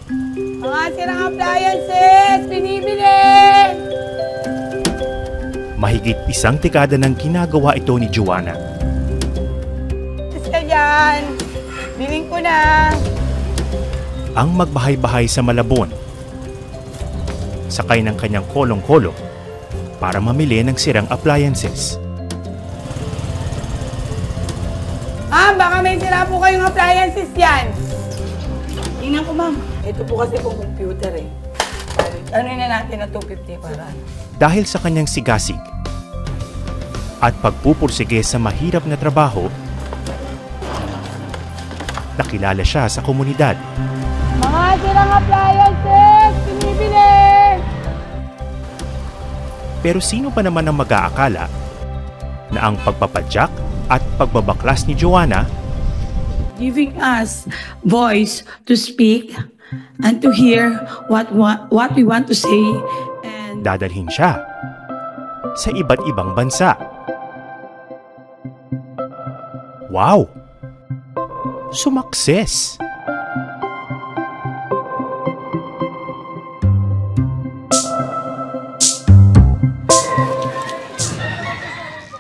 Mga sirang appliances, binibili! Mahigit isang dekada nang ginagawa ito ni Joanna. Basta dyan, biling ko na. Ang magbahay-bahay sa Malabon, sakay ng kanyang kolong-kolo para mamili ng sirang appliances. Baka may sira po kayong appliances yan. Tingnan ko, ma'am. Ito po kasi pong computer eh. Ano na natin na 250 para? Dahil sa kanyang sigasig at pagpupursige sa mahirap na trabaho, nakilala siya sa komunidad. Mga sirang appliances, binibili! Pero sino pa naman ang mag-aakala na ang pagpapadyak at pagbabaklas ni Joanna Giving us voice to speak and to hear what we want to say. And dadalhin siya sa iba't ibang bansa. Wow! Sumakses!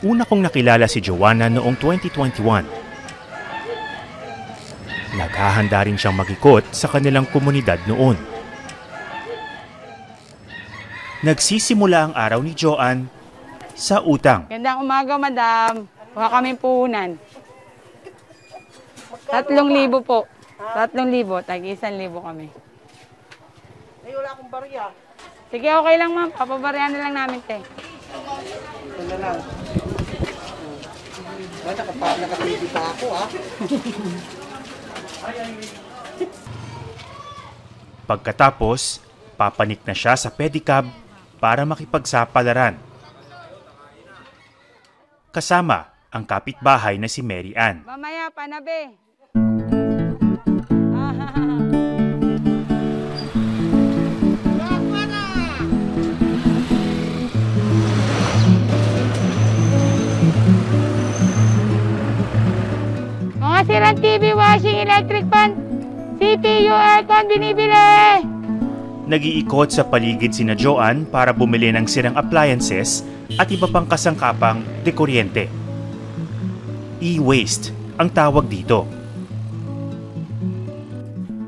Una kong nakilala si Joanna noong 2021. Naghahanda rin siyang mag-ikot sa kanilang komunidad noon. Nagsisimula ang araw ni Joanne sa utang. Gandang umaga, madam. Huwag kaming puhunan. 3,000 po. 3,000. Tag-1,000 kami. Ay, wala akong barya. Sige, okay lang, ma'am. Papabaryan na lang namin, te. Ito na lang. Nakapili pa ako, ha? Pagkatapos, papanik na siya sa pedicab para makipagsapalaran. Kasama ang kapitbahay na si Mary Ann. Mamaya, panabe. Mga sirang TV, washing, electric fan, CPU, aircon, binibili! Nag-iikot sa paligid sina Joanne para bumili ng sirang appliances at iba pang kasangkapang dekuryente. E-waste ang tawag dito.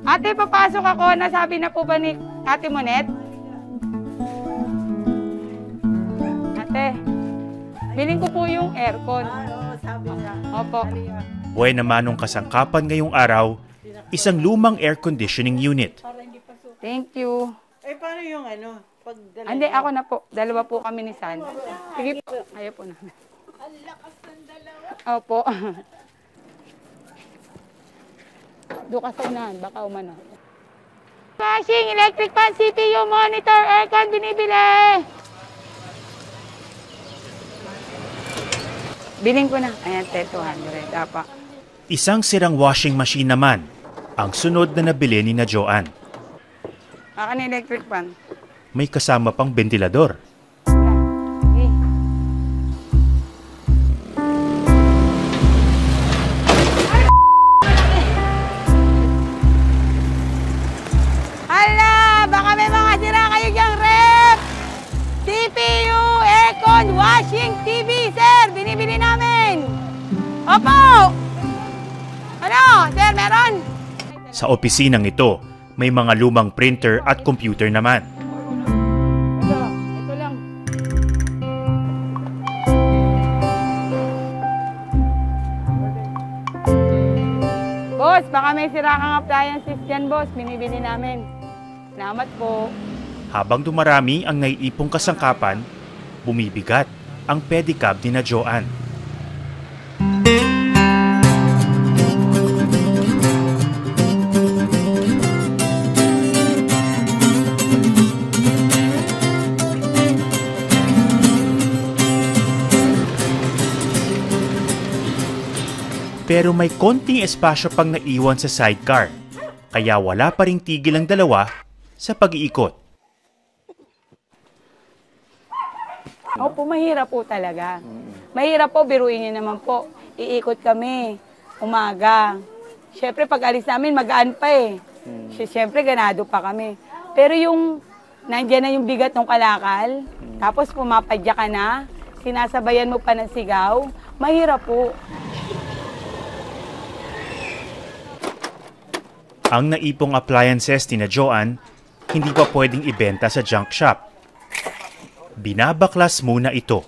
Ate, papasok ako. Nasabi na po ba ni Ate Monet? Ate, biling ko po yung aircon. Sabi niya. Opo. Buhay naman ng kasangkapan ngayong araw, isang lumang air conditioning unit. Thank you. Eh, paano yung ano? Pag Hindi, ako na po. Dalawa po kami ni San. Sige po. Ayaw po namin. Ang lakas ng dalawa. Opo. Doon ka sa unahan. Baka umano. Washing, electric fan, CPU, monitor, aircon, binibili. Biling ko na. Ayan, 200. Apa. Isang sirang washing machine naman ang sunod na nabili ni na Joanne. Akan electric fan. May kasama pang ventilador. Sige. Hala! Baka may mga sira kayo dyang rep! CPU, aircon, washing, TV, sir! Binibili namin! Opo! Ano? Sir, meron? Sa opisinang ito, may mga lumang printer at computer naman. Ito lang. Boss, baka may sira kang appliances dyan, boss. Binibili namin. Salamat po. Habang dumarami ang naiipong kasangkapan, bumibigat ang pedicab ni na Joanne. Pero may konting espasyo pang naiwan sa sidecar, kaya wala pa ring tigil ang dalawa sa pag-iikot. Opo, mahirap po talaga. Mahirap po, biruin niyo naman po. Iikot kami, umaga. Siyempre, pag alis namin, magaan pa eh. Siyempre, ganado pa kami. Pero yung, nandiyan na yung bigat ng kalakal, tapos pumapadya ka na, sinasabayan mo pa ng sigaw, mahirap po. Ang naipong appliances ni na Joanne, hindi pa pwedeng ibenta sa junk shop. Binabaklas muna ito.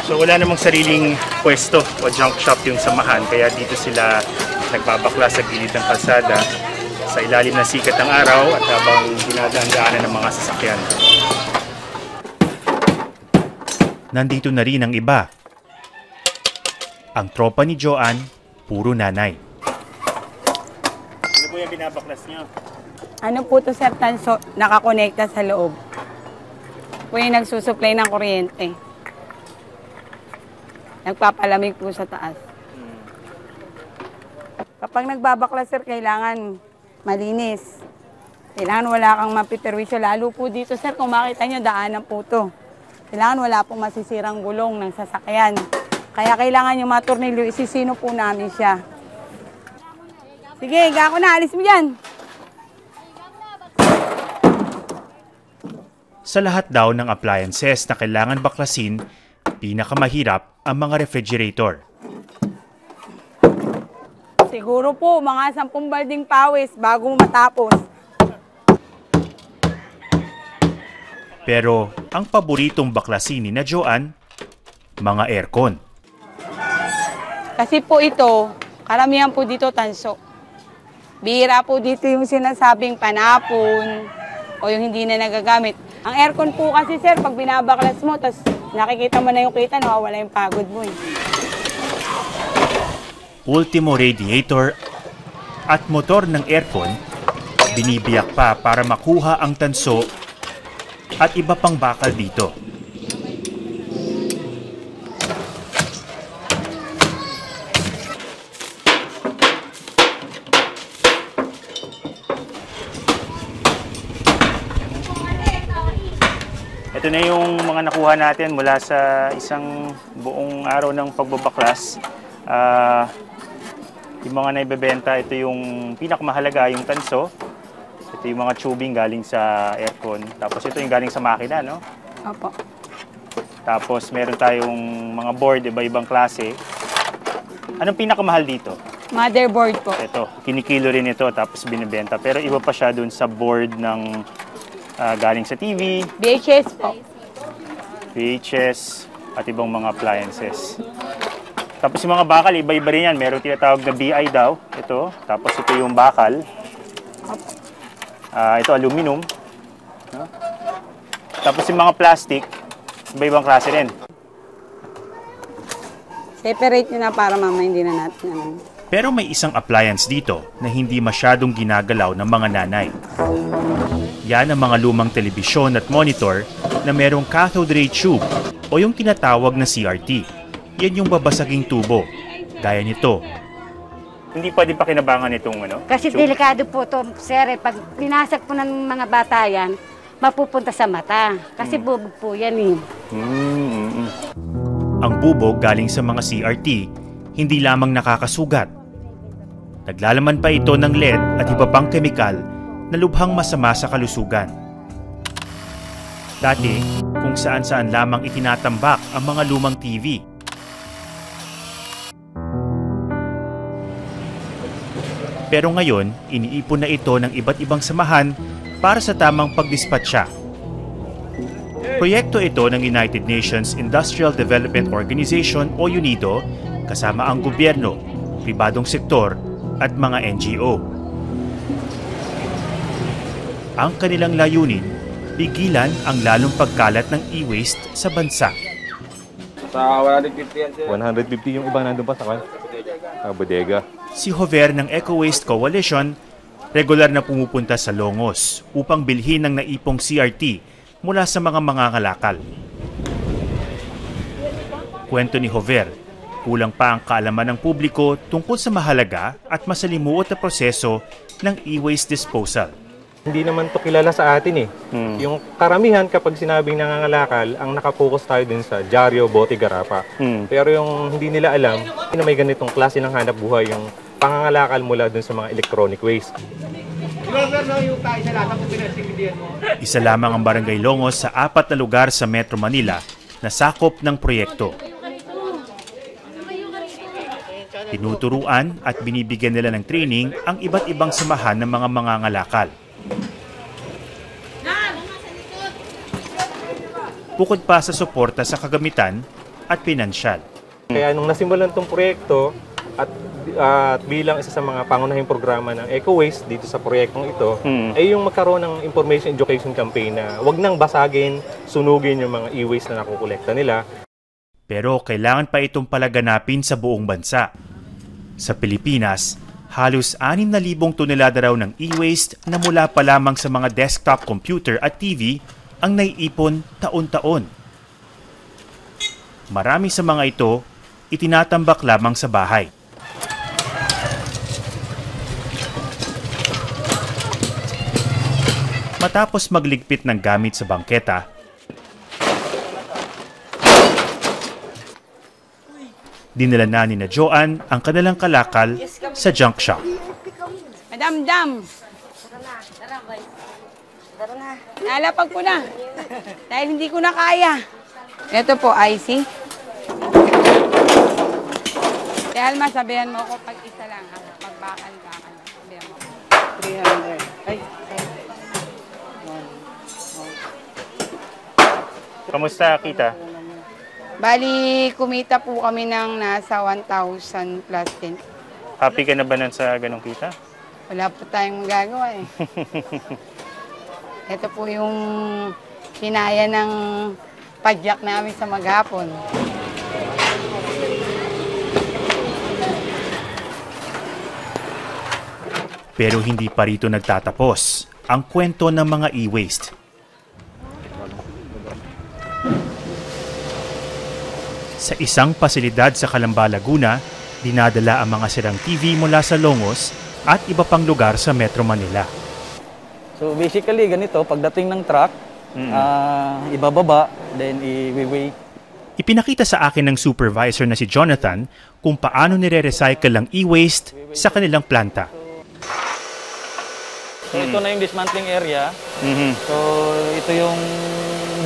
So wala namang sariling pwesto o junk shop yung samahan, kaya dito sila nagbabaklas sa gilid ng kalsada sa ilalim ng sikat ng araw at habang dinadaan-daanan ng mga sasakyan. Nandito na rin ang iba. Ang tropa ni Joanne, puro nanay. Ano po yung binabaklas niyo? Ano po to, Sir Tanso, nakakonekta sa loob. Po yung nagsusupply ng kuryente. Nagpapalamig po sa taas. Kapag nagbabaklas, sir, kailangan malinis. Kailangan wala kang mapiperwisyo. Lalo po dito, sir, kung makita nyo, daanan po to. Kailangan wala pong masisirang gulong ng sasakyan. Kaya kailangan yung matornilyo, isisino po namin siya. Sige, higa ko na. Alis mo dyan. Sa lahat daw ng appliances na kailangan baklasin, pinakamahirap ang mga refrigerator. Siguro po, mga 10 balding pawis bago matapos. Pero ang paboritong baklasin ni na Joanne, mga aircon. Kasi po ito, karamihan po dito tanso. Bihira po dito yung sinasabing panapon o yung hindi na nagagamit. Ang aircon po kasi, sir, pag binabaklas mo, tas nakikita mo na yung kita, nawawala yung pagod mo eh. Ultimo radiator at motor ng aircon, binibiyak pa para makuha ang tanso at iba pang bakal dito. Ito na yung mga nakuha natin mula sa isang buong araw ng pagbabaklas. Yung mga naibebenta, ito yung pinakamahalaga, yung tanso. Ito yung mga tubing galing sa aircon. Tapos ito yung galing sa makina, no? Opo. Tapos meron tayong mga board, iba-ibang klase. Anong pinakamahal dito? Motherboard po. Ito, kinikilo rin ito tapos binibenta. Pero iba pa siya dun sa board ng galing sa TV, VHS po. VHS, at ibang mga appliances. Tapos yung mga bakal, iba-iba rin yan. Meron tinatawag na BI daw. Ito. Tapos ito yung bakal. Ito, aluminum. Tapos yung mga plastic, iba-ibang klase rin. Separate nyo na para mama hindi na natin. Pero may isang appliance dito na hindi masyadong ginagalaw ng mga nanay. Yan ang mga lumang telebisyon at monitor na merong cathode ray tube o yung tinatawag na CRT. Yan yung babasaging tubo. Gaya nito. Hindi pwede pakinabangan itong ano? Kasi tube? delikado po to, sir. Pag binasag po ng mga bata yan, mapupunta sa mata. Kasi bubog po yan eh. Ang bubog galing sa mga CRT, hindi lamang nakakasugat. Naglalaman pa ito ng lead at iba pang kemikal na lubhang masama sa kalusugan. Dati, kung saan-saan lamang itinatambak ang mga lumang TV. Pero ngayon, iniipon na ito ng iba't ibang samahan para sa tamang pagdispatsa. Proyekto ito ng United Nations Industrial Development Organization o UNIDO kasama ang gobyerno, pribadong sektor at mga NGO. Ang kanilang layunin, pigilan ang lalong pagkalat ng e-waste sa bansa. Sa 150 yan, sir. 150 yung ibang nandun pa sa bodega. Si Hover ng Eco Waste Coalition, regular na pumupunta sa Longos upang bilhin ng naipong CRT mula sa mga mangangalakal. Kwento ni Hover, kulang pa ang kaalaman ng publiko tungkol sa mahalaga at masalimuot na proseso ng e-waste disposal. Hindi naman to kilala sa atin eh. Yung karamihan kapag sinabing nangangalakal, ang nakapokus tayo din sa dyaryo, bote, garapa. Pero yung hindi nila alam, na may ganitong klase ng hanap buhay, yung pangangalakal mula dun sa mga electronic waste. Isa lamang ang Barangay Longos sa 4 na lugar sa Metro Manila na sakop ng proyekto. Tinuturuan at binibigyan nila ng training ang iba't ibang samahan ng mga mangangalakal. Bukod pa sa suporta sa kagamitan at pinansyal. Kaya nung nasimulan tong proyekto at bilang isa sa mga pangunahing programa ng Eco Waste dito sa proyektong ito, ay yung magkaroon ng information education campaign na wag nang basagin, sunugin yung mga e-waste na nakukolekta nila. Pero kailangan pa itong palaganapin sa buong bansa. Sa Pilipinas, halos 6,000 tonelada raw ng e-waste na mula pa lamang sa mga desktop computer at TV ang naiipon taon-taon. Marami sa mga ito, itinatambak lamang sa bahay. Matapos magligpit ng gamit sa bangketa, dinala na ni Joan ang kanilang kalakal sa junk shop. Madam Dam. Nalapag ko na. Dahil hindi ko na kaya. Ito po, IC. Kaya Alma, sabihan mo ko pag isa lang. Pagbakan-bakan. Sabihan mo. 300. Ay, Kamusta kita? Bali, kumita po kami ng nasa 1,000 plus din. Happy ka na ba nun sa ganong kita? Wala po tayong magagawa eh. Ito po yung kinaya ng padyak namin sa maghapon. Pero hindi pa rito nagtatapos ang kwento ng mga e-waste. Sa isang pasilidad sa Calamba, Laguna, dinadala ang mga sirang TV mula sa Longos at iba pang lugar sa Metro Manila. So basically ganito, pagdating ng truck, ibababa, then i-weigh. Ipinakita sa akin ng supervisor na si Jonathan kung paano nire-recycle ang e-waste sa kanilang planta. So ito na yung dismantling area. So ito yung,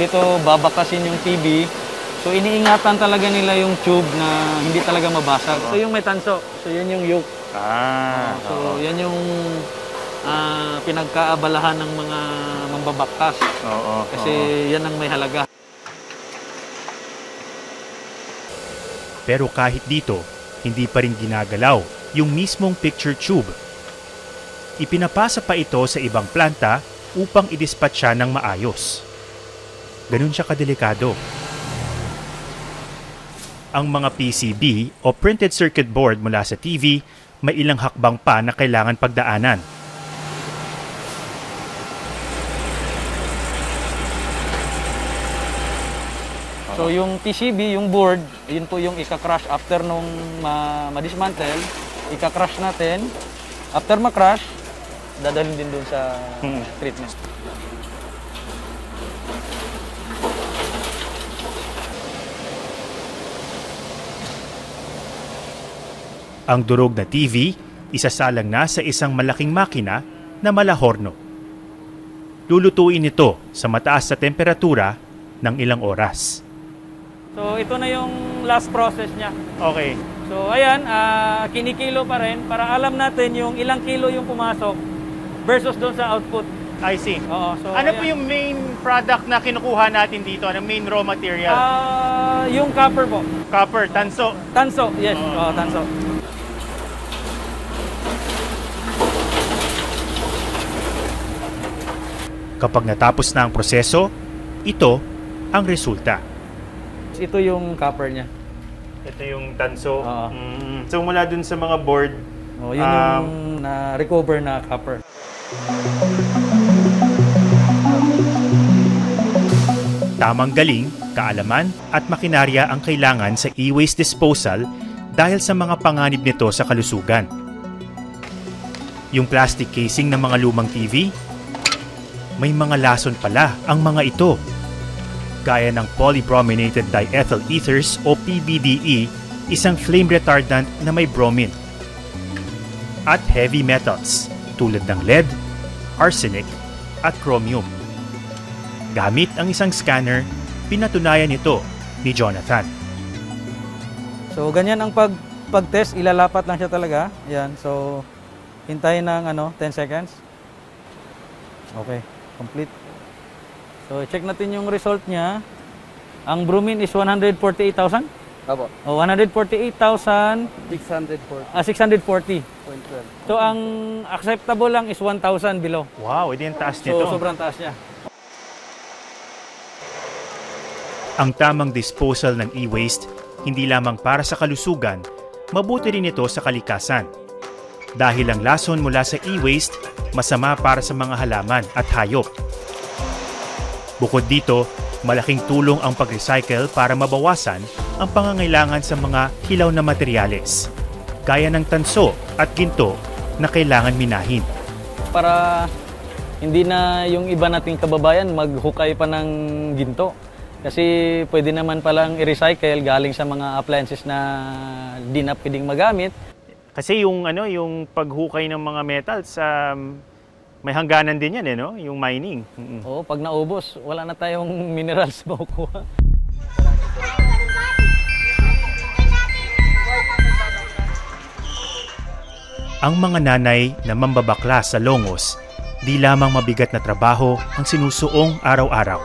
dito babakasin yung TV. So iniingatan talaga nila yung tube na hindi talaga mabasag. So yung may tanso, so yun yung yoke. So yan yung pinagkaabalahan ng mga mambabakas. Kasi yan ang may halaga. Pero kahit dito, hindi pa rin ginagalaw yung mismong picture tube. Ipinapasa pa ito sa ibang planta upang i-dispatch siya ng maayos. Ganun siya kadelikado. Ang mga PCB o printed circuit board mula sa TV, may ilang hakbang pa na kailangan pagdaanan. So yung PCB, yung board, yun po yung ika-crush after nung ma-dismantle, ika-crush natin. After ma-crush, dadalhin din dun sa treatment. Ang durog na TV, isasalang na sa isang malaking makina na malahorno. Lulutuin ito sa mataas na temperatura ng ilang oras. So ito na yung last process niya. Okay. So ayan, kinikilo pa rin para alam natin yung ilang kilo yung pumasok versus doon sa output. I see. Oo, so Ano ayan. po yung main product na kinukuha natin dito? Ano main raw material? Yung copper po. Copper, tanso. Tanso, yes. Tanso. Kapag natapos na ang proseso, ito ang resulta. Ito yung copper niya. Ito yung tanso. Oo. So mula dun sa mga board, Yun yung na-recover na copper. tamang galing, kaalaman at makinarya ang kailangan sa e-waste disposal dahil sa mga panganib nito sa kalusugan. Yung plastic casing ng mga lumang TV, may mga lason pala ang mga ito. Gaya ng polybrominated diethyl ethers o PBDE, isang flame retardant na may bromine. At heavy metals tulad ng lead, arsenic at chromium. Gamit ang isang scanner, pinatunayan ito ni Jonathan. So ganyan ang pag-test, ilalapat lang siya talaga. Yan. So hintayin ng 10 seconds. Okay, complete. So check natin yung result niya. Ang bromine is 148,000. Opo. Oh, 148,000 640. 640.12. So ang acceptable lang is 1,000 below. Wow, edi ang taas So nito. sobrang taas niya. Ang tamang disposal ng e-waste, hindi lamang para sa kalusugan, mabuti rin ito sa kalikasan. Dahil ang lason mula sa e-waste, masama para sa mga halaman at hayop. Bukod dito, malaking tulong ang pag-recycle para mabawasan ang pangangailangan sa mga hilaw na materyales, gaya ng tanso at ginto na kailangan minahin. Para hindi na yung iba nating kababayan maghukay pa ng ginto. Kasi pwede naman palang i-recycle galing sa mga appliances na di na pwedeng magamit. Kasi yung paghukay ng mga metals, may hangganan din yan yung mining. Oo, pag naubos, wala na tayong minerals makukuha. Ang mga nanay na mambabakla sa Longos, di lamang mabigat na trabaho ang sinusuong araw-araw.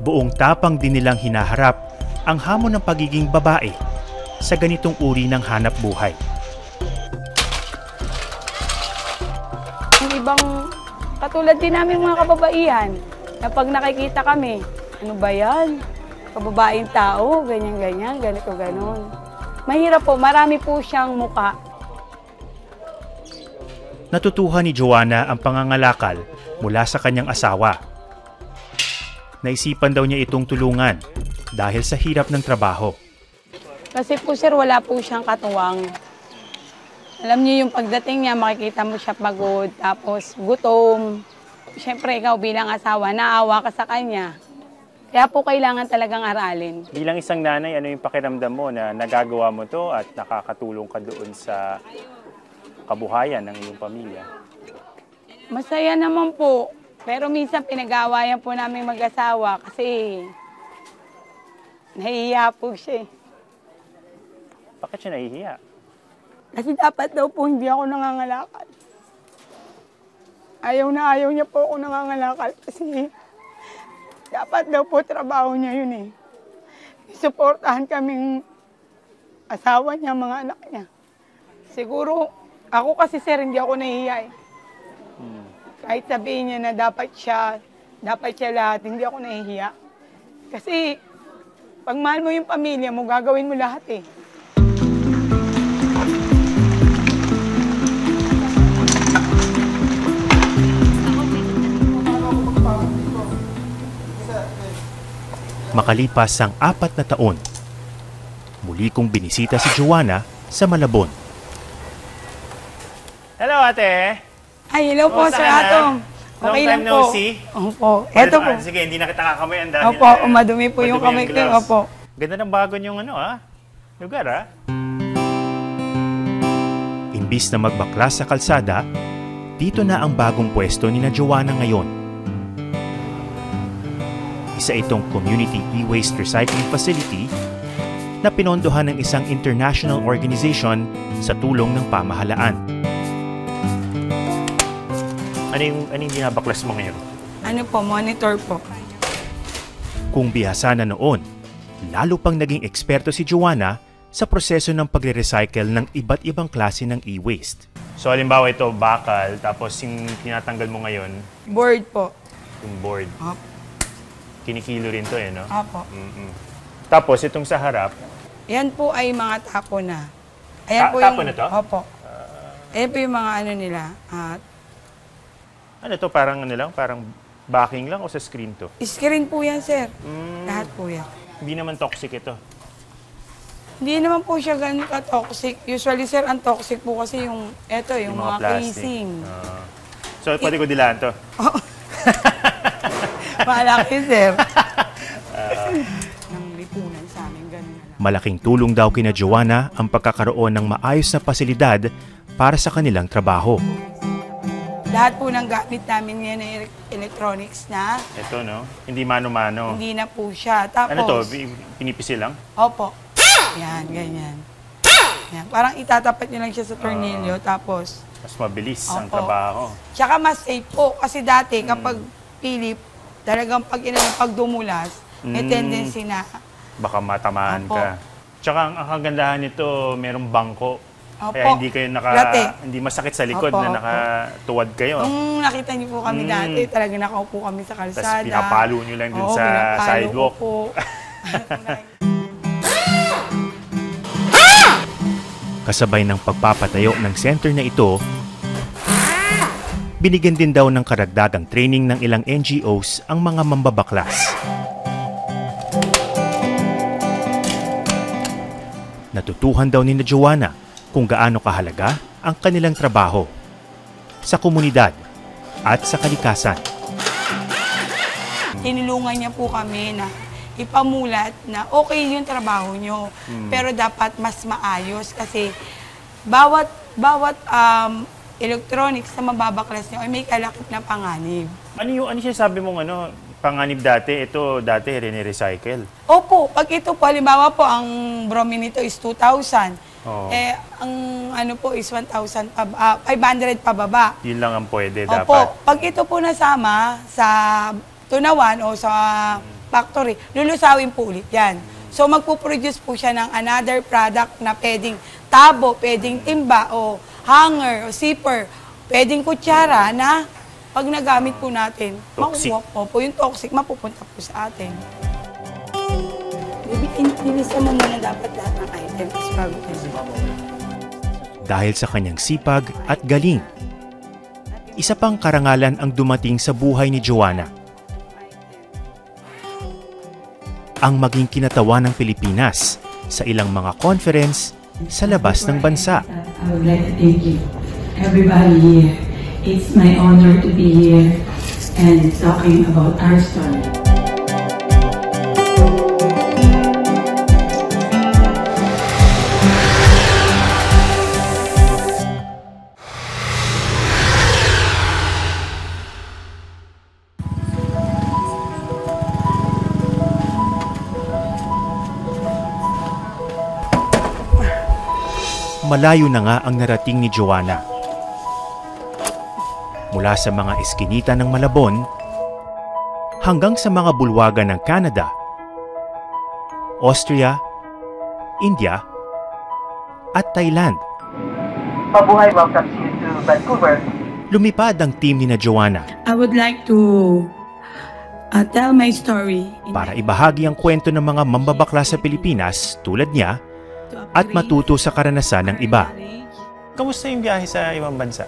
Buong tapang din nilang hinaharap ang hamon ng pagiging babae sa ganitong uri ng hanap buhay. Yung ibang katulad din namin mga kababaihan, na pag nakikita kami, ano ba yan? Kababaeng tao, ganyan-ganyan, ganito-ganon. Mahirap po, marami po siyang muka. Natutuhan ni Joanna ang pangangalakal mula sa kanyang asawa. Naisipan daw niya itong tulungan dahil sa hirap ng trabaho. Kasi po sir, wala po siyang katuwang. Alam niyo yung pagdating niya, makikita mo siya pagod, tapos gutom. Siyempre ikaw bilang asawa, naawa ka sa kanya. Kaya po kailangan talagang aralin. Bilang isang nanay, ano yung pakiramdam mo na nagagawa mo to at nakakatulong ka doon sa kabuhayan ng iyong pamilya? Masaya naman po. Pero minsan pinag-aawayan po namin mag-asawa kasi nahihiya po siya. Bakit siya nahihiya? Kasi dapat daw po hindi ako nangangalakal. Ayaw niya po ako nangangalakal kasi dapat daw po trabaho niya yun eh. Suportahan kaming asawa niya, mga anak niya. Siguro, ako kasi sir, hindi ako nahihiya eh. Kahit sabihin niya na dapat siya lahat, hindi ako nahihiya. Kasi, pag mahal mo yung pamilya mo, gagawin mo lahat eh. Makalipas ang 4 na taon, muli kong binisita si Joanna sa Malabon. Hello ate! Ay, hello po, Sir Atom. Okay lang po. Opo. Eto po. Sige, hindi na kita kakamayan dahil... Opo, madumi po yung kamay ko. Opo. Ganda ng bago niyong lugar Imbis na magbakla sa kalsada, dito na ang bagong pwesto ni na Joanna ngayon. Isa itong community e-waste recycling facility na pinondohan ng isang international organization sa tulong ng pamahalaan. Ano yung binabaklas mo ngayon? Ano po, monitor po. Kung bihasa na noon, lalo pang naging eksperto si Joanna sa proseso ng pagre-recycle ng iba't ibang klase ng e-waste. So halimbawa ito, bakal, tapos yung tinatanggal mo ngayon, Board po. yung board. Opo. Kinikilo rin to no? Opo. Tapos itong sa harap, Yan po ay mga tapo na. Ayan po tapo na to? Opo. Ayan po yung mga ano nila. ano to, parang parang backing lang o sa screen to? Screen po yan, sir. Lahat po yan. Hindi naman toxic ito. Hindi naman po siya ganun ka-toxic. Usually, sir, ang toxic po kasi yung mga plastic. casing. So, pwede ko dilaan to? Malaki, sir. Nang lipunan sa amin, ganun na lang. Malaking tulong daw kina Joanna ang pagkakaroon ng maayos na pasilidad para sa kanilang trabaho. Lahat po ng gamit namin ngayon ay electronics na. Ito, no? Hindi mano-mano. Hindi na po siya. Tapos, Ano to? Pinipisi lang? Opo. Yan, ganyan. Yan. Parang itatapat nyo lang siya sa tornilyo, tapos... Mas mabilis ang Opo. trabaho. Tsaka mas safe po. Kasi dati, kapag pilip, talagang pag dumulas, may tendency na... Baka matamaan Opo. ka. Tsaka ang kagandahan nito, merong bangko. Opo. Kaya hindi kayo Dati. hindi masakit sa likod Opo, na opo. nakatuwad kayo. Nung nakita niyo po kami dati, talaga nakaupo kami sa kalsada. Tapos pinapalo nyo lang dun Oo, sa pinapalo sidewalk. ko po. Kasabay ng pagpapatayo ng center na ito, binigyan din daw ng karagdagang training ng ilang NGOs ang mga mambabaklas. Natutuhan daw ni Joanna kung gaano kahalaga ang kanilang trabaho sa komunidad at sa kalikasan. Tinulungan niya po kami na ipamulat na okay yung trabaho nyo, pero dapat mas maayos kasi bawat electronics na mababaklas nyo ay may kalakip na panganib. Ano siya sabi mong panganib dati? Ito dati rini-recycle. Opo, pag ito po, halimbawa po, ang bromine nito is 2,000. Oo. Ang ano po is 1,500 pababa. Yun lang ang pwede Opo, dapat. pag ito po nasama sa tunawan o sa factory, lulusawin po ulit yan. So magpuproduce po siya ng another product na pwedeng tabo, pwedeng timba o hanger o zipper, pwedeng kutsara na pag nagamit po natin, Toxic. makuha po yung toxic, mapupunta po sa atin. Nilista mo muna dapat lahat ng items bago tayo. Dahil sa kanyang sipag at galing, isa pang karangalan ang dumating sa buhay ni Joanna. Ang maging kinatawan ng Pilipinas sa ilang mga conference sa labas ng bansa. I would like to thank you, everybody here. It's my honor to be here and talking about our story. Malayo na nga ang narating ni Joanna. Mula sa mga eskinita ng Malabon hanggang sa mga bulwagan ng Canada, Austria, India, at Thailand. Mabuhay, welcome you to Vancouver. Lumipad ang team ni Joanna I would like to tell my story. para ibahagi ang kwento ng mga mambabakla sa Pilipinas tulad niya at matuto sa karanasan ng iba. Kamusta yung biyahe sa ibang bansa?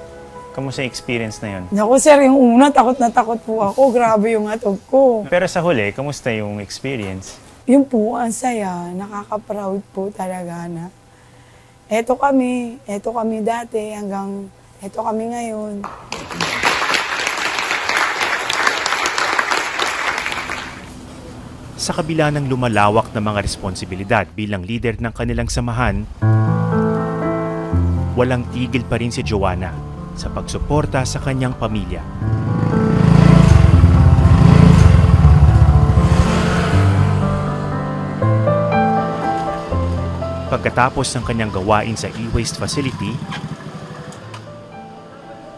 Kamusta yung experience na yun? Naku sir, yung una, takot na takot po ako. Grabe yung atog ko. Pero sa huli, kamusta yung experience? Yung po, ang saya. Nakaka-proud po talaga na. Eto kami dati hanggang eto kami ngayon. Sa kabila ng lumalawak na mga responsibilidad bilang leader ng kanilang samahan, walang tigil pa rin si Joanna sa pagsuporta sa kanyang pamilya. Pagkatapos ng kanyang gawain sa e-waste facility,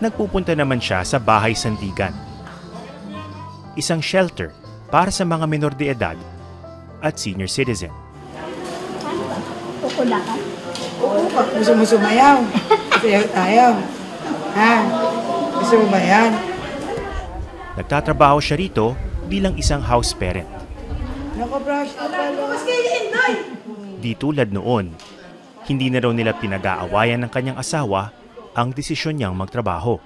nagpupunta naman siya sa Bahay Sandigan, isang shelter para sa mga menor de edad at senior citizen. Gusto mo sumayaw? Sayaw tayo. Ha? Gusto mo ba yan? Nagtatrabaho siya rito bilang isang house parent. Nakabrush na pala. Di tulad noon, hindi na raw nila pinag-aawayan ng kanyang asawa ang desisyon niyang magtrabaho.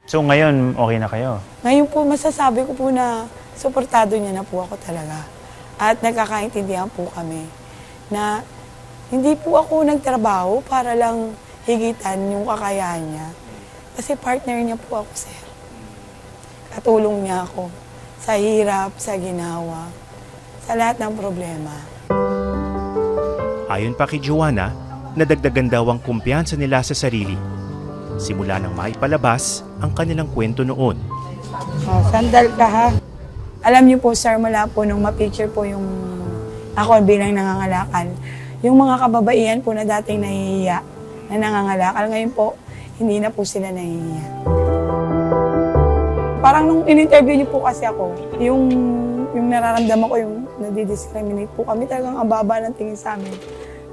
So ngayon, okay na kayo? Ngayon po, masasabi ko po na suportado niya na po ako talaga. At nagkakaintindihan po kami na Hindi po ako nagtrabaho para lang higitan yung kakayahan niya. Kasi partner niya po ako, sir. Katulong niya ako sa hirap, sa ginawa, sa lahat ng problema. Ayon pa kay Joanna, nadagdagan daw ang kumpiyansa nila sa sarili. Simula nang maipalabas ang kanilang kwento noon. Oh, sandal ka ha. Alam niyo po, sir, mula po nung ma-picture po yung ako bilang nangangalakal, yung mga kababaihan po na dating nahihiya na nangangalakal, ngayon po, hindi na po sila nahihiya. Parang nung in-interview niyo po kasi ako, yung nararamdaman ko, yung nadidiscriminate po kami, talagang ang baba ng tingin sa amin.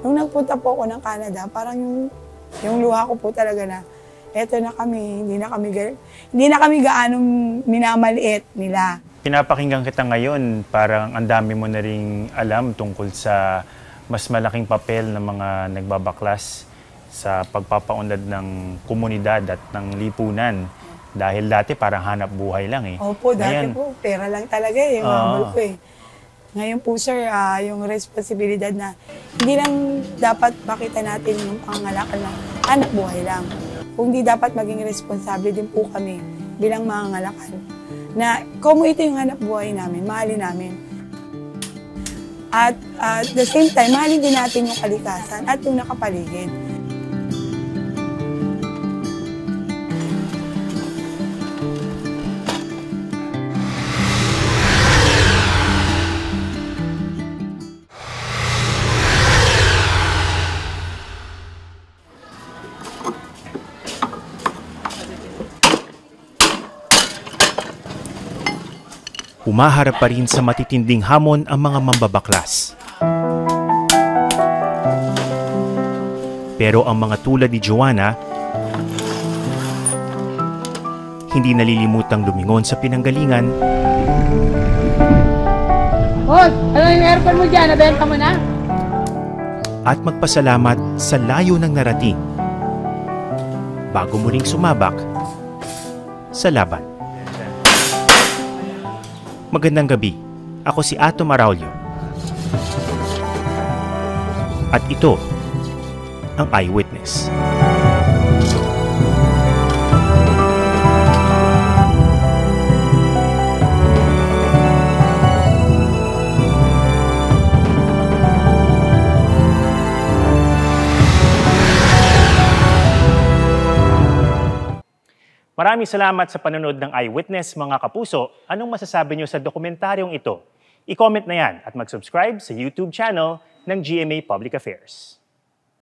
Nung nagpunta po ako ng Canada, parang yung luha ko po talaga na, eto na kami, hindi na kami gaanong minamaliit nila. Pinapakinggan kita ngayon, parang ang dami mo na ring alam tungkol sa mas malaking papel ng mga nagbabaklas sa pagpapaunlad ng komunidad at ng lipunan. Dahil dati parang hanap buhay lang eh. Opo, dati Ngayon, po, pera lang talaga eh, mahal ko eh. Ngayon po, sir, yung responsibilidad na hindi lang dapat makita natin yung pangangalakal na hanap buhay lang. Kung di dapat maging responsable din po kami bilang mga ngalakal. Na kung ito yung hanap buhay namin, mahalin namin. At at the same time, mahalin din natin yung kalikasan at yung nakapaligid. humaharap pa rin sa matitinding hamon ang mga mambabaklas. Pero ang mga tulad ni Joanna, hindi nalilimutang lumingon sa pinanggalingan. Hoy, ano yung aircon mo dyan? Nabenta mo na? At magpasalamat sa layo ng narating bago muling sumabak sa laban. Magandang gabi. Ako si Atom Araulio. At ito ang Eyewitness. Maraming salamat sa panonood ng Eyewitness, mga kapuso. Anong masasabi niyo sa dokumentaryong ito? I-comment na yan at mag-subscribe sa YouTube channel ng GMA Public Affairs.